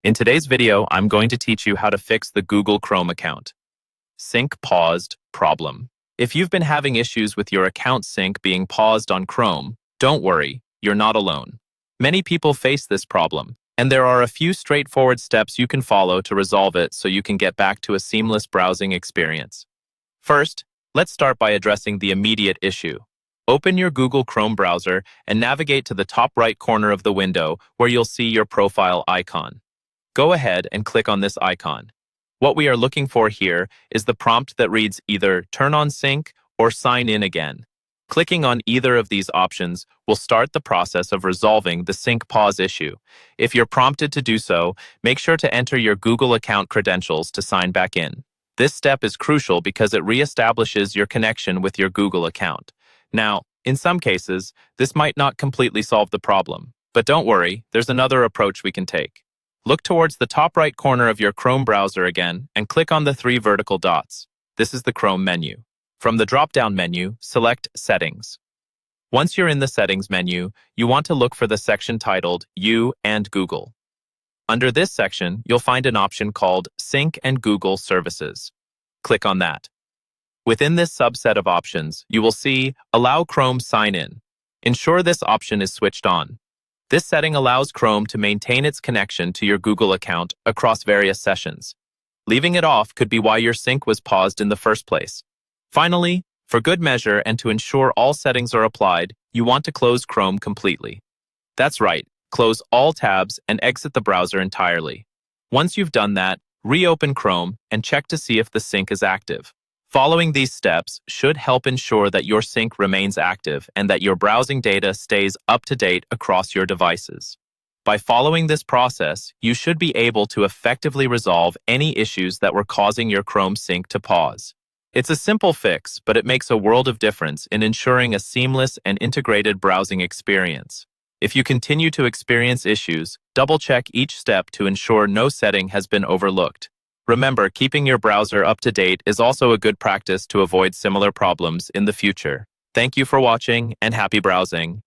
In today's video, I'm going to teach you how to fix the Google Chrome account. Sync paused problem. If you've been having issues with your account sync being paused on Chrome, don't worry, you're not alone. Many people face this problem, and there are a few straightforward steps you can follow to resolve it so you can get back to a seamless browsing experience. First, let's start by addressing the immediate issue. Open your Google Chrome browser and navigate to the top right corner of the window where you'll see your profile icon. Go ahead and click on this icon. What we are looking for here is the prompt that reads either Turn on Sync or Sign in again. Clicking on either of these options will start the process of resolving the sync pause issue. If you're prompted to do so, make sure to enter your Google account credentials to sign back in. This step is crucial because it reestablishes your connection with your Google account. Now, in some cases, this might not completely solve the problem, but don't worry, there's another approach we can take. Look towards the top right corner of your Chrome browser again and click on the three vertical dots. This is the Chrome menu. From the drop-down menu, select Settings. Once you're in the Settings menu, you want to look for the section titled You and Google. Under this section, you'll find an option called Sync and Google Services. Click on that. Within this subset of options, you will see Allow Chrome Sign In. Ensure this option is switched on. This setting allows Chrome to maintain its connection to your Google account across various sessions. Leaving it off could be why your sync was paused in the first place. Finally, for good measure and to ensure all settings are applied, you want to close Chrome completely. That's right, close all tabs and exit the browser entirely. Once you've done that, reopen Chrome and check to see if the sync is active. Following these steps should help ensure that your sync remains active and that your browsing data stays up to date across your devices. By following this process, you should be able to effectively resolve any issues that were causing your Chrome sync to pause. It's a simple fix, but it makes a world of difference in ensuring a seamless and integrated browsing experience. If you continue to experience issues, double-check each step to ensure no setting has been overlooked. Remember, keeping your browser up to date is also a good practice to avoid similar problems in the future. Thank you for watching and happy browsing.